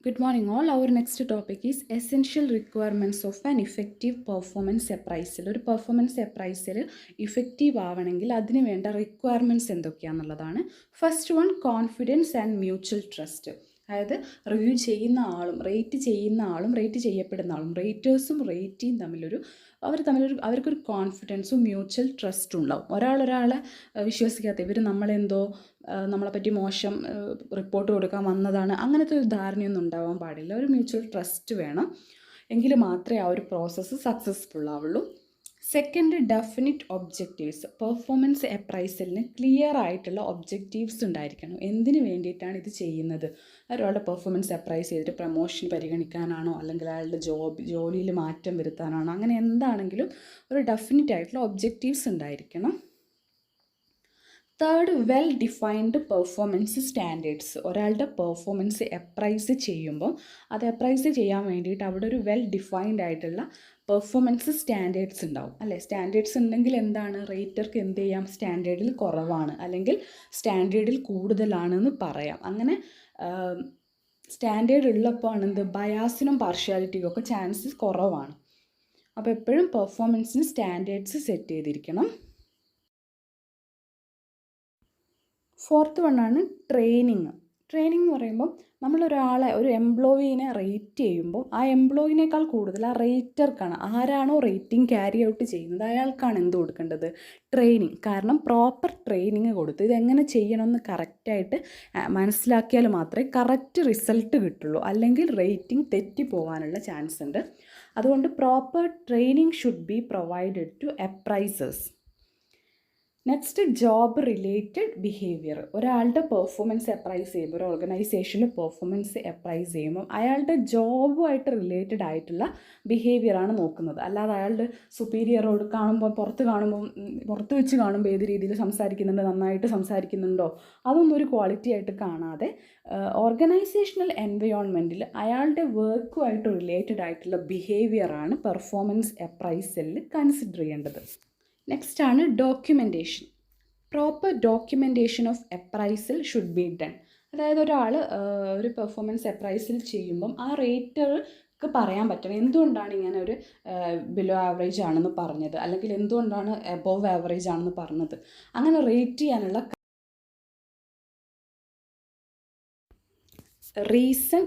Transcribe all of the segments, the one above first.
Good morning all. Our next topic is essential requirements of an effective performance appraisal. ഒരു performance appraisal effective ആവണമെങ്കിൽ അതിന് വേണ്ട requirements എന്തൊക്കെയാണെന്നുള്ളതാണ്. First one, confidence and mutual trust. അതായത് review ചെയ്യുന്ന ആളും rate ചെയ്യപ്പെടുന്ന ആളും റേറ്റേഴ്സും റേറ്റിയും അവർക്കൊരു കോൺഫിഡൻസും മ്യൂച്വൽ ട്രസ്റ്റും ഉണ്ടാവും. ഒരാളെ വിശ്വസിക്കാത്ത ഇവർ നമ്മളെപ്പറ്റി മോശം റിപ്പോർട്ട് കൊടുക്കാൻ വന്നതാണ്, അങ്ങനത്തെ ഒരു ധാരണയൊന്നും ഉണ്ടാവാൻ പാടില്ല. ഒരു മ്യൂച്വൽ ട്രസ്റ്റ് വേണം, എങ്കിൽ മാത്രമേ ആ ഒരു പ്രോസസ്സ് സക്സസ്ഫുൾ ആവുള്ളൂ. Second, definite objectives. പെർഫോമൻസ് അപ്രൈസലിന് ക്ലിയർ ആയിട്ടുള്ള ഒബ്ജക്റ്റീവ്സ് ഉണ്ടായിരിക്കണം. എന്തിനു വേണ്ടിയിട്ടാണ് ഇത് ചെയ്യുന്നത്? ഒരാളുടെ പെർഫോമൻസ് അപ്രൈസ് ചെയ്തിട്ട് പ്രമോഷൻ പരിഗണിക്കാനാണോ, അല്ലെങ്കിൽ അയാളുടെ ജോലിയിൽ മാറ്റം വരുത്താനാണോ, അങ്ങനെ എന്താണെങ്കിലും ഒരു ഡെഫിനിറ്റ് ആയിട്ടുള്ള ഒബ്ജക്റ്റീവ്സ് ഉണ്ടായിരിക്കണം. Third, well defined performance standards. ഒരാളുടെ പെർഫോമൻസ് അപ്രൈസ് ചെയ്യുമ്പോൾ അത് അപ്രൈസ് ചെയ്യാൻ വേണ്ടിയിട്ട് അവിടെ ഒരു വെൽ ഡിഫൈൻഡ് ആയിട്ടുള്ള പെർഫോമൻസ് സ്റ്റാൻഡേർഡ്സ് ഉണ്ടാവും, അല്ലേ? സ്റ്റാൻഡേർഡ്സ് ഉണ്ടെങ്കിൽ എന്താണ്, റേറ്റർക്ക് എന്ത് ചെയ്യാം, സ്റ്റാൻഡേർഡിൽ കുറവാണ് അല്ലെങ്കിൽ സ്റ്റാൻഡേർഡിൽ കൂടുതലാണെന്ന് പറയാം. അങ്ങനെ സ്റ്റാൻഡേർഡ് ഉള്ളപ്പോൾ ആണ് ബയാസിനും പാർഷ്യാലിറ്റിക്കും ഒക്കെ ചാൻസസ് കുറവാണ്. അപ്പോൾ എപ്പോഴും പെർഫോമൻസിന് സ്റ്റാൻഡേർഡ്സ് സെറ്റ് ചെയ്തിരിക്കണം. ഫോർത്ത് വണ്ണാണ് ട്രെയിനിങ്. ട്രെയിനിങ് എന്ന് പറയുമ്പോൾ ഒരു എംപ്ലോയീനെ റേറ്റ് ചെയ്യുമ്പോൾ ആ എംപ്ലോയിനേക്കാൾ കൂടുതൽ ആ റേറ്റർക്കാണ്, ആരാണോ റേറ്റിംഗ് ക്യാരി ഔട്ട് ചെയ്യുന്നത് അയാൾക്കാണ് എന്ത് കൊടുക്കേണ്ടത്, ട്രെയിനിങ്. കാരണം പ്രോപ്പർ ട്രെയിനിങ് കൊടുത്ത് ഇതെങ്ങനെ ചെയ്യണമെന്ന് കറക്റ്റായിട്ട് മനസ്സിലാക്കിയാൽ മാത്രമേ കറക്റ്റ് റിസൾട്ട് കിട്ടുള്ളൂ, അല്ലെങ്കിൽ റേറ്റിംഗ് തെറ്റിപ്പോവാനുള്ള ചാൻസ് ഉണ്ട്. അതുകൊണ്ട് proper training should be provided to appraisers. Next, job related behaviour. ഒരാളുടെ പെർഫോമൻസ് അപ്രൈസ് ചെയ്യുമ്പോൾ, ഒരു ഓർഗനൈസേഷനിൽ പെർഫോമൻസ് അപ്രൈസ് ചെയ്യുമ്പോൾ അയാളുടെ ജോബുമായിട്ട് റിലേറ്റഡ് ആയിട്ടുള്ള ബിഹേവിയറാണ് നോക്കുന്നത്. അല്ലാതെ അയാളുടെ സുപ്പീരിയറോട് പുറത്ത് വെച്ച് കാണുമ്പോൾ ഏത് രീതിയിൽ സംസാരിക്കുന്നുണ്ട്, നന്നായിട്ട് സംസാരിക്കുന്നുണ്ടോ, അതൊന്നും ഒരു ക്വാളിറ്റി ആയിട്ട് കാണാതെ ഓർഗനൈസേഷണൽ എൻവയോൺമെൻറ്റിൽ അയാളുടെ വർക്കുമായിട്ട് റിലേറ്റഡ് ആയിട്ടുള്ള ബിഹേവിയറാണ് പെർഫോമൻസ് അപ്രൈസലിൽ കൺസിഡർ ചെയ്യേണ്ടത്. നെക്സ്റ്റ് ആണ് documentation. Proper documentation of appraisal should be done. അതായത് ഒരു പെർഫോമൻസ് അപ്രൈസൽ ചെയ്യുമ്പം ആ റേറ്റർക്ക് പറയാൻ പറ്റണം എന്തുകൊണ്ടാണ് ഇങ്ങനെ ഒരു ബിലോ ആവറേജ് ആണെന്ന് പറഞ്ഞത്, അല്ലെങ്കിൽ എന്തുകൊണ്ടാണ് എബോവ് ആവറേജ് ആണെന്ന് പറഞ്ഞത്. അങ്ങനെ റേറ്റ് ചെയ്യാനുള്ള റീസൺ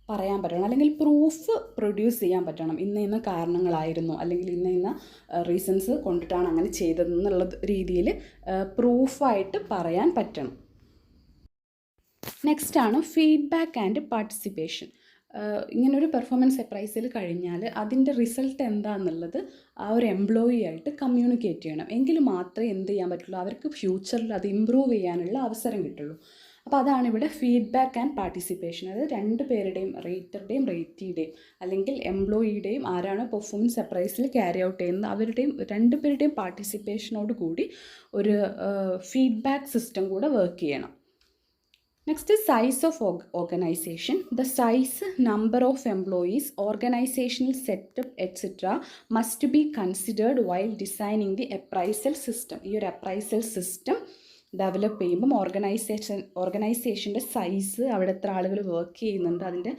പറയാൻ പറ്റണം, അല്ലെങ്കിൽ പ്രൂഫ് പ്രൊഡ്യൂസ് ചെയ്യാൻ പറ്റണം. ഇന്ന കാരണങ്ങളായിരുന്നു, അല്ലെങ്കിൽ ഇന്ന റീസൺസ് കൊണ്ടിട്ടാണ് അങ്ങനെ ചെയ്തതെന്നുള്ള രീതിയിൽ പ്രൂഫായിട്ട് പറയാൻ പറ്റണം. നെക്സ്റ്റ് ആണ് ഫീഡ്ബാക്ക് ആൻഡ് പാർട്ടിസിപ്പേഷൻ. ഇങ്ങനൊരു പെർഫോമൻസ് അപ്രൈസൽ കഴിഞ്ഞാൽ അതിൻ്റെ റിസൾട്ട് എന്താണെന്നുള്ളത് ആ ഒരു എംപ്ലോയി ആയിട്ട് കമ്മ്യൂണിക്കേറ്റ് ചെയ്യണം. എങ്കിൽ മാത്രമേ എന്ത് ചെയ്യാൻ പറ്റുള്ളൂ, അവർക്ക് ഫ്യൂച്ചറിൽ അത് ഇമ്പ്രൂവ് ചെയ്യാനുള്ള അവസരം കിട്ടുള്ളൂ. അപ്പോൾ അതാണ് ഇവിടെ ഫീഡ്ബാക്ക് ആൻഡ് പാർട്ടിസിപ്പേഷൻ. അത് രണ്ട് പേരുടെയും, റേറ്ററുടെയും റേറ്റിയുടെയും അല്ലെങ്കിൽ എംപ്ലോയിയുടെയും ആരാണോ പെർഫോമൻസ് അപ്രൈസിൽ ക്യാരി ഔട്ട് ചെയ്യുന്നത് രണ്ട് പേരുടെയും പാർട്ടിസിപ്പേഷനോട് കൂടി ഒരു ഫീഡ്ബാക്ക് സിസ്റ്റം കൂടെ വർക്ക് ചെയ്യണം. Next is size of organization. The size, number of employees, organizational setup, etc. must be considered while designing the appraisal system. ഈ ഒരു appraisal system ഡെവലപ്പ് ചെയ്യുമ്പം ഓർഗനൈസേഷൻ്റെ സൈസ്, അവിടെ എത്ര ആളുകൾ വർക്ക് ചെയ്യുന്നുണ്ട്, അതിൻ്റെ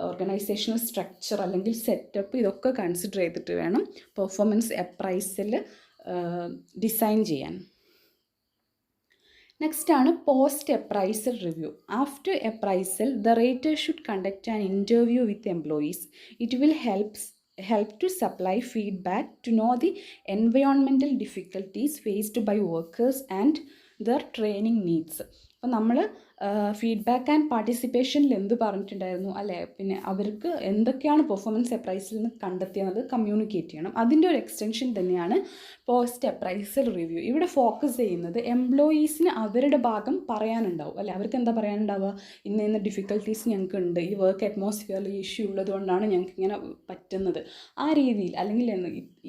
ഓർഗനൈസേഷണൽ സ്ട്രക്ചർ അല്ലെങ്കിൽ സെറ്റപ്പ്, ഇതൊക്കെ കൺസിഡർ ചെയ്തിട്ട് വേണം പെർഫോമൻസ് അപ്രൈസൽ ഡിസൈൻ ചെയ്യാൻ. നെക്സ്റ്റ് ആണ് post appraisal review. After appraisal the റേറ്റർ should conduct an interview with employees. It will help to supply feedback to know the environmental difficulties faced by workers and their training needs. അപ്പോൾ നമ്മൾ feedback and പാർട്ടിസിപ്പേഷനിൽ എന്ത് പറഞ്ഞിട്ടുണ്ടായിരുന്നു, അല്ലേ? പിന്നെ അവർക്ക് എന്തൊക്കെയാണ് performance അപ്രൈസിൽ നിന്ന് കണ്ടെത്തിയത് കമ്മ്യൂണിക്കേറ്റ് ചെയ്യണം. അതിൻ്റെ ഒരു എക്സ്റ്റൻഷൻ തന്നെയാണ് പോസ്റ്റ് അപ്രൈസൽ റിവ്യൂ. ഇവിടെ ഫോക്കസ് ചെയ്യുന്നത് എംപ്ലോയീസിന് അവരുടെ ഭാഗം പറയാനുണ്ടാവും, അല്ലേ? അവർക്ക് എന്താ പറയാനുണ്ടാവുക, ഇന്ന ഡിഫിക്കൽട്ടീസ് ഞങ്ങൾക്ക് ഉണ്ട്, ഈ വർക്ക് അറ്റ്മോസ്ഫിയറിൽ ഇഷ്യൂ ഉള്ളതുകൊണ്ടാണ് ഞങ്ങൾക്ക് ഇങ്ങനെ പറ്റുന്നത്, ആ രീതിയിൽ, അല്ലെങ്കിൽ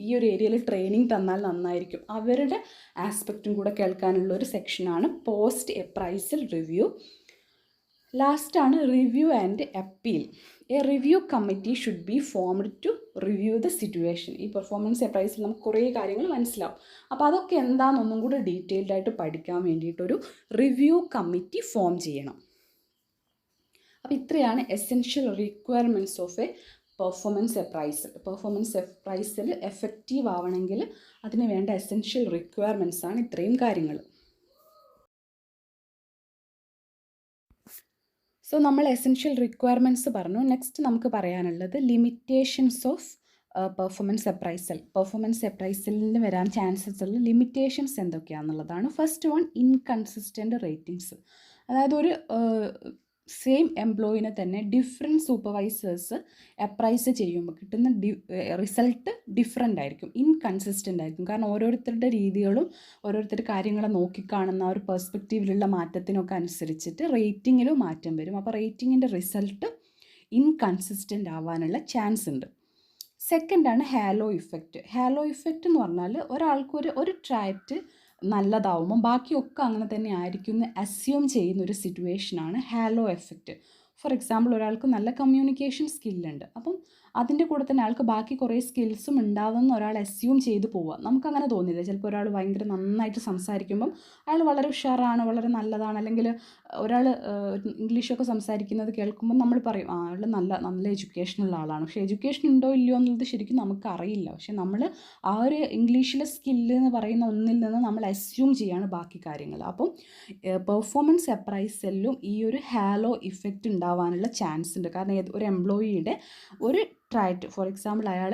ഈ ഒരു ഏരിയയിൽ ട്രെയിനിങ് തന്നാൽ നന്നായിരിക്കും, അവരുടെ ആസ്പെക്റ്റും കൂടെ കേൾക്കാനുള്ള ഒരു സെക്ഷനാണ് പോസ്റ്റ് അപ്രൈസൽ റിവ്യൂ. ലാസ്റ്റ് ആണ് review and appeal. A review committee should be formed to review the situation. ഈ പെർഫോമൻസ് അപ്രൈസിൽ നമുക്ക് കുറേ കാര്യങ്ങൾ മനസ്സിലാവും. അപ്പോൾ അതൊക്കെ എന്താണെന്നൊന്നും കൂടെ ഡീറ്റെയിൽഡ് ആയിട്ട് പഠിക്കാൻ വേണ്ടിയിട്ടൊരു റിവ്യൂ കമ്മിറ്റി ഫോം ചെയ്യണം. അപ്പോൾ ഇത്രയാണ് essential requirements of A performance appraisal. Performance appraisal effective ആവണമെങ്കിൽ അതിന് വേണ്ട എസെൻഷ്യൽ റിക്വയർമെൻറ്റ്സ് ആണ് ഇത്രയും കാര്യങ്ങൾ. സോ നമ്മൾ എസെൻഷ്യൽ റിക്വയർമെൻറ്റ്സ് പറഞ്ഞു. നെക്സ്റ്റ് നമുക്ക് പറയാനുള്ളത് limitations of performance appraisal. Performance അപ്രൈസലിന് വരാൻ ചാൻസസ് ഉള്ള ലിമിറ്റേഷൻസ് എന്തൊക്കെയാണെന്നുള്ളതാണ്. First one, inconsistent ratings. അതായത് ഒരു സെയിം എംപ്ലോയിനെ തന്നെ ഡിഫറെൻറ്റ് സൂപ്പർവൈസേഴ്സ് അപ്രൈസ് ചെയ്യുമ്പോൾ കിട്ടുന്ന റിസൾട്ട് ഡിഫറെൻ്റ് ആയിരിക്കും, ഇൻകൺസിസ്റ്റൻ്റ് ആയിരിക്കും. കാരണം ഓരോരുത്തരുടെ രീതികളും ഓരോരുത്തർ കാര്യങ്ങളെ നോക്കിക്കാണുന്ന ആ ഒരു പെർസ്പെക്റ്റീവിലുള്ള മാറ്റത്തിനൊക്കെ അനുസരിച്ചിട്ട് റേറ്റിങ്ങിലും മാറ്റം വരും. അപ്പോൾ റേറ്റിങ്ങിൻ്റെ റിസൾട്ട് ഇൻകൺസിസ്റ്റൻ്റ് ആവാനുള്ള ചാൻസ് ഉണ്ട്. സെക്കൻഡാണ് ഹാലോ ഇഫക്റ്റ്. ഹാലോ ഇഫക്റ്റ് എന്ന് പറഞ്ഞാൽ ഒരാൾക്ക് ഒരു ട്രാറ്റ് നല്ലതാവുമ്പം ബാക്കിയൊക്കെ അങ്ങനെ തന്നെ ആയിരിക്കും എന്ന് അസ്യൂം ചെയ്യുന്ന ഒരു സിറ്റുവേഷനാണ് ഹാലോ എഫക്റ്റ്. ഫോർ എക്സാമ്പിൾ, ഒരാൾക്ക് നല്ല കമ്മ്യൂണിക്കേഷൻ സ്കില്ലുണ്ട്, അപ്പം അതിൻ്റെ കൂടെ തന്നെ ആൾക്ക് ബാക്കി കുറേ സ്കിൽസും ഉണ്ടാവുമെന്ന് ഒരാൾ അസ്യൂം ചെയ്ത് പോവുക. നമുക്കങ്ങനെ തോന്നില്ല. ചിലപ്പോൾ ഒരാൾ ഭയങ്കര നന്നായിട്ട് സംസാരിക്കുമ്പം അയാൾ വളരെ ഉഷാറാണ്, വളരെ നല്ലതാണ്. അല്ലെങ്കിൽ ഒരാൾ ഇംഗ്ലീഷൊക്കെ സംസാരിക്കുന്നത് കേൾക്കുമ്പോൾ നമ്മൾ പറയും അയാൾ നല്ല എഡ്യൂക്കേഷനുള്ള ആളാണ്. പക്ഷേ എഡ്യൂക്കേഷൻ ഉണ്ടോ ഇല്ലയോ എന്നുള്ളത് ശരിക്കും നമുക്കറിയില്ല. പക്ഷെ നമ്മൾ ആ ഒരു ഇംഗ്ലീഷിലെ സ്കില്ല് എന്ന് പറയുന്ന ഒന്നിൽ നിന്ന് നമ്മൾ അസ്യൂം ചെയ്യാണ് ബാക്കി കാര്യങ്ങൾ. അപ്പം പെർഫോമൻസ് അപ്രൈസലിലും ഈ ഒരു ഹാലോ ഇഫക്റ്റ് ഉണ്ടാവാനുള്ള ചാൻസ് ഉണ്ട്. കാരണം ഒരു എംപ്ലോയിയുടെ ഒരു ട്രാറ്റ്, ഫോർ എക്സാമ്പിൾ അയാൾ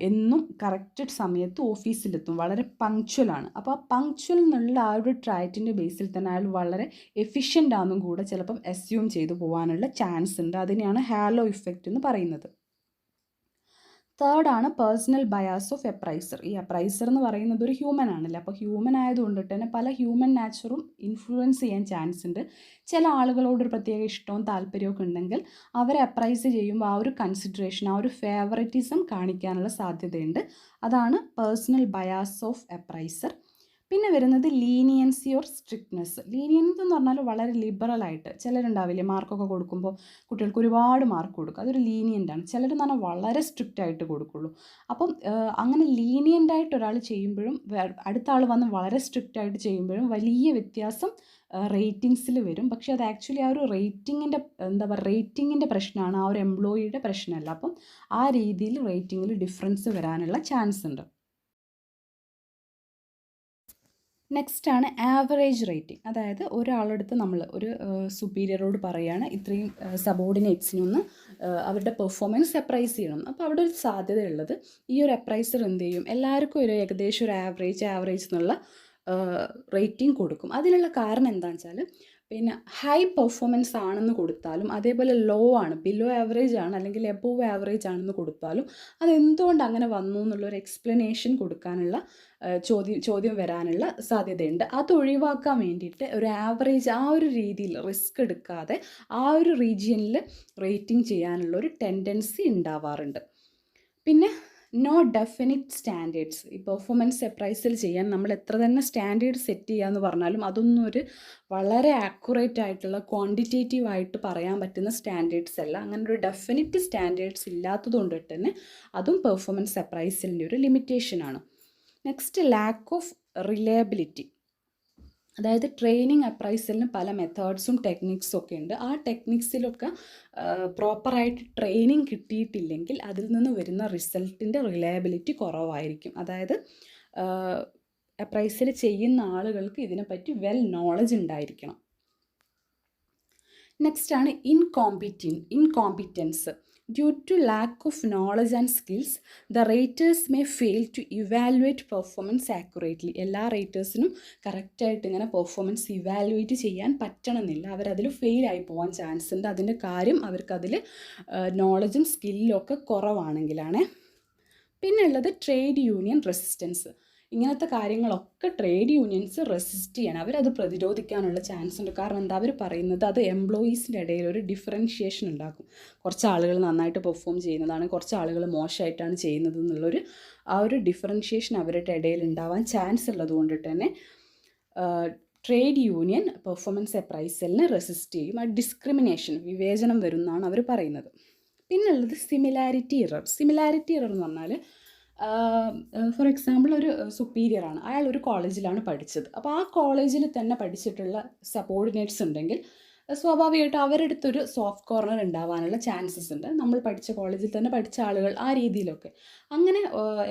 എന്നും കറക്റ്റ് സമയത്ത് ഓഫീസിലെത്തും, വളരെ പങ്ക്ച്വലാണ്. അപ്പോൾ ആ പങ്ക്ച്വൽ എന്നുള്ള ആ ഒരു ട്രാറ്റിൻ്റെ ബേസിൽ തന്നെ അയാൾ വളരെ എഫിഷ്യൻ്റ് ആണെന്നും കൂടെ ചിലപ്പം അസ്യൂം ചെയ്തു പോകാനുള്ള ചാൻസ് ഉണ്ട്. അതിനെയാണ് ഹാലോ ഇഫക്റ്റ് എന്ന് പറയുന്നത്. തേർഡാണ് പേഴ്സണൽ ബയാസ് ഓഫ് അപ്രൈസർ. ഈ അപ്രൈസർ എന്ന് പറയുന്നത് ഒരു ഹ്യൂമൻ ആണല്ലോ. അപ്പോൾ ഹ്യൂമൻ ആയതുകൊണ്ടിട്ട് തന്നെ പല ഹ്യൂമൻ നാച്ചറും ഇൻഫ്ലുവൻസ് ചെയ്യാൻ ചാൻസ് ഉണ്ട്. ചില ആളുകളോടൊരു പ്രത്യേക ഇഷ്ടവും താല്പര്യമൊക്കെ ഉണ്ടെങ്കിൽ അവരെ അപ്രൈസ് ചെയ്യുമ്പോൾ ആ ഒരു കൺസിഡറേഷൻ, ആ ഒരു ഫേവററ്റിസം കാണിക്കാനുള്ള സാധ്യതയുണ്ട്. അതാണ് പേഴ്സണൽ ബയാസ് ഓഫ് അപ്രൈസർ. പിന്നെ വരുന്നത് ലീനിയൻസി ഓർ സ്ട്രിക്ട്നെസ്. ലീനിയൻസ് എന്ന് പറഞ്ഞാൽ വളരെ ലിബറലായിട്ട് ചിലരുണ്ടാവില്ലേ, മാർക്കൊക്കെ കൊടുക്കുമ്പോൾ കുട്ടികൾക്ക് ഒരുപാട് മാർക്ക് കൊടുക്കും, അതൊരു ലീനിയൻ്റാണ്. ചിലരെന്ന് പറഞ്ഞാൽ വളരെ സ്ട്രിക്റ്റ് ആയിട്ട് കൊടുക്കുള്ളൂ. അപ്പം അങ്ങനെ ലീനിയൻ്റായിട്ട് ഒരാൾ ചെയ്യുമ്പോഴും അടുത്ത ആൾ വന്ന് വളരെ സ്ട്രിക്റ്റ് ആയിട്ട് ചെയ്യുമ്പോഴും വലിയ വ്യത്യാസം റേറ്റിങ്സിൽ വരും. പക്ഷേ അത് ആക്ച്വലി ആ ഒരു റേറ്റിങ്ങിൻ്റെ പ്രശ്നമാണ്, ആ ഒരു എംപ്ലോയിയുടെ പ്രശ്നമല്ല. അപ്പം ആ രീതിയിൽ റേറ്റിങ്ങിൽ ഡിഫറൻസ് വരാനുള്ള ചാൻസ് ഉണ്ട്. നെക്സ്റ്റ് ആണ് ആവറേജ് റേറ്റിംഗ്. അതായത് ഒരാളടുത്ത് നമ്മൾ ഒരു സുപ്പീരിയറോട് പറയുകയാണ് ഇത്രയും സബോർഡിനേറ്റ്സിനൊന്ന് അവരുടെ പെർഫോമൻസ് അപ്രൈസ് ചെയ്യണം. അപ്പോൾ അവിടെ ഒരു സാധ്യതയുള്ളത് ഈ ഒരു അപ്രൈസർ എന്ത് ചെയ്യും, എല്ലാവർക്കും ഒരു ഏകദേശം ഒരു ആവറേജ് എന്നുള്ള റേറ്റിംഗ് കൊടുക്കും. അതിനുള്ള കാരണം എന്താണെന്ന് വെച്ചാൽ പിന്നെ ഹൈ പെർഫോമൻസ് ആണെന്ന് കൊടുത്താലും അതേപോലെ ലോ ആണ്, ബിലോ ആവറേജ് ആണ് അല്ലെങ്കിൽ എബോവ് ആവറേജ് ആണെന്ന് കൊടുത്താലും അതെന്തുകൊണ്ട് അങ്ങനെ വന്നു എന്നുള്ളൊരു എക്സ്പ്ലനേഷൻ കൊടുക്കാനുള്ള ചോദ്യം വരാനുള്ള സാധ്യതയുണ്ട്. അത് ഒഴിവാക്കാൻ വേണ്ടിയിട്ട് ഒരു ആവറേജ് ആ ഒരു രീതിയിൽ റിസ്ക് എടുക്കാതെ ആ ഒരു റീജിയനിൽ റേറ്റിംഗ് ചെയ്യാനുള്ള ഒരു ടെൻഡൻസി ഉണ്ടാവാറുണ്ട്. പിന്നെ നോ ഡെഫിനിറ്റ് സ്റ്റാൻഡേർഡ്സ്. ഈ പെർഫോമൻസ് അപ്രൈസൽ ചെയ്യാൻ നമ്മൾ എത്ര തന്നെ സ്റ്റാൻഡേർഡ് സെറ്റ് ചെയ്യാമെന്ന് പറഞ്ഞാലും അതൊന്നും ഒരു വളരെ ആക്യുറേറ്റ് ആയിട്ടുള്ള ക്വാണ്ടിറ്റേറ്റീവ് ആയിട്ട് പറയാൻ പറ്റുന്ന സ്റ്റാൻഡേർഡ്സ് അല്ല. അങ്ങനെ ഒരു ഡെഫിനിറ്റ് സ്റ്റാൻഡേർഡ്സ് ഇല്ലാത്തത് കൊണ്ടിട്ട് തന്നെ അതും പെർഫോമൻസ് അപ്രൈസലിൻ്റെ ഒരു ലിമിറ്റേഷനാണ്. Next, lack of reliability. അതായത് ട്രെയിനിങ് അപ്രൈസലിന് പല മെത്തേഡ്സും ടെക്നിക്സും ഒക്കെ ഉണ്ട്. ആ ടെക്നിക്സിലൊക്കെ പ്രോപ്പറായിട്ട് ട്രെയിനിങ് കിട്ടിയിട്ടില്ലെങ്കിൽ അതിൽ നിന്ന് വരുന്ന റിസൾട്ടിൻ്റെ റിലയബിലിറ്റി കുറവായിരിക്കും. അതായത് അപ്രൈസൽ ചെയ്യുന്ന ആളുകൾക്ക് ഇതിനെപ്പറ്റി വെൽ നോളജ് ഉണ്ടായിരിക്കണം. നെക്സ്റ്റ് ആണ് incompetence. Due to lack of knowledge and skills, the raters may fail to evaluate performance accurately. എല്ലാ റേറ്റേഴ്സിനും കറക്റ്റായിട്ട് ഇങ്ങനെ പെർഫോമൻസ് ഇവാലുവേറ്റ് ചെയ്യാൻ പറ്റണമെന്നില്ല. അവരതിൽ ഫെയിലായി പോകാൻ ചാൻസ് ഉണ്ട്. അതിൻ്റെ കാര്യം അവർക്കതിൽ നോളജും സ്കില്ലും ഒക്കെ കുറവാണെങ്കിലാണ്. പിന്നെ ഉള്ളത് ട്രേഡ് യൂണിയൻ റെസിസ്റ്റൻസ്. ഇങ്ങനത്തെ കാര്യങ്ങളൊക്കെ ട്രേഡ് യൂണിയൻസ് റെസിസ്റ്റ് ചെയ്യണം, അവരത് പ്രതിരോധിക്കാനുള്ള ചാൻസ് ഉണ്ട്. കാരണം എന്താ, അവർ പറയുന്നത് അത് എംപ്ലോയീസിൻ്റെ ഇടയിൽ ഒരു ഡിഫറൻഷിയേഷൻ ഉണ്ടാക്കും. കുറച്ച് ആളുകൾ നന്നായിട്ട് പെർഫോം ചെയ്യുന്നതാണ്, കുറച്ച് ആളുകൾ മോശമായിട്ടാണ് ചെയ്യുന്നത് എന്നുള്ളൊരു ആ ഒരു ഡിഫറൻഷിയേഷൻ അവരുടെ ഇടയിൽ ഉണ്ടാവാൻ ചാൻസ് ഉള്ളത് കൊണ്ടിട്ട് തന്നെ ട്രേഡ് യൂണിയൻ പെർഫോമൻസ് അപ്രൈസലിനെ റെസിസ്റ്റ് ചെയ്യും. ആ ഡിസ്ക്രിമിനേഷൻ, വിവേചനം വരുന്നതാണ് അവർ പറയുന്നത്. പിന്നുള്ളത് സിമിലാരിറ്റി എറർ. സിമിലാരിറ്റി എറർ എന്ന് പറഞ്ഞാൽ ഫോർ എക്സാമ്പിൾ ഒരു സുപ്പീരിയറാണ്, അയാൾ ഒരു കോളേജിലാണ് പഠിച്ചത്. അപ്പോൾ ആ കോളേജിൽ തന്നെ പഠിച്ചിട്ടുള്ള സബോർഡിനേറ്റ്സ് ഉണ്ടെങ്കിൽ സ്വാഭാവികമായിട്ടും അവരുടെ അടുത്തൊരു സോഫ്റ്റ് കോർണർ ഉണ്ടാവാനുള്ള ചാൻസസ് ഉണ്ട്. നമ്മൾ പഠിച്ച കോളേജിൽ തന്നെ പഠിച്ച ആളുകൾ ആ രീതിയിലൊക്കെ. അങ്ങനെ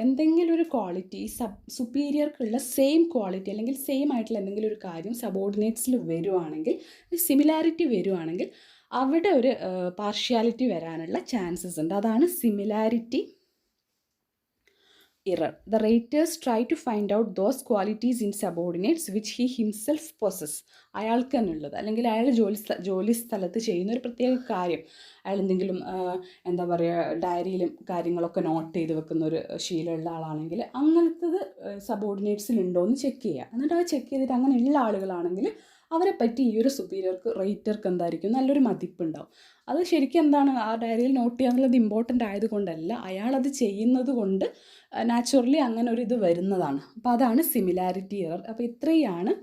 എന്തെങ്കിലും ഒരു ക്വാളിറ്റി സുപ്പീരിയർക്കുള്ള സെയിം ക്വാളിറ്റി അല്ലെങ്കിൽ സെയിം ആയിട്ടുള്ള എന്തെങ്കിലും ഒരു കാര്യം സബോർഡിനേറ്റ്സിൽ വരുവാണെങ്കിൽ, സിമിലാരിറ്റി വരുവാണെങ്കിൽ അവിടെ ഒരു പാർഷ്യാലിറ്റി വരാനുള്ള ചാൻസസ് ഉണ്ട്. അതാണ് similarity error. The raters try to find out those qualities in subordinates which he himself possess. അയാൾക്ക് തന്നെ ഉള്ളത്, അല്ലെങ്കിൽ അയാൾ ജോലി സ്ഥലത്ത് ചെയ്യുന്ന ഒരു പ്രത്യേക കാര്യം, അയാൾ എന്തെങ്കിലും എന്താ പറയുക, ഡയറിയിലും കാര്യങ്ങളൊക്കെ നോട്ട് ചെയ്ത് വെക്കുന്ന ഒരു ശീലമുള്ള ആളാണെങ്കിൽ അങ്ങനത്തത് സബോർഡിനേറ്റ്സിൽ ഉണ്ടോ എന്ന് ചെക്ക് ചെയ്യുക. എന്നിട്ട് അത് ചെക്ക് ചെയ്തിട്ട് അങ്ങനെയുള്ള ആളുകളാണെങ്കിൽ അവരെ പറ്റി ഈ ഒരു സുപ്പീരിയർക്ക് റേറ്റർക്ക് എന്തായിരിക്കും, നല്ലൊരു മതിപ്പുണ്ടാവും. അത് ശരിക്കും എന്താണ്, ആ ഡയറിയിൽ നോട്ട് ചെയ്യുക എന്നുള്ളത് ഇമ്പോർട്ടൻ്റ് ആയതുകൊണ്ടല്ല, അയാളത് ചെയ്യുന്നത് കൊണ്ട് നാച്ചുറലി അങ്ങനെ ഒരു ഇത് വരുന്നതാണ്. അപ്പോൾ അതാണ് സിമിലാരിറ്റി എറർ. അപ്പോൾ ഇത്രയാണ്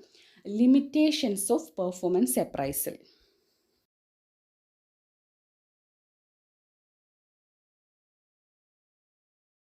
ലിമിറ്റേഷൻസ് ഓഫ് പെർഫോമൻസ് അപ്രൈസൽ.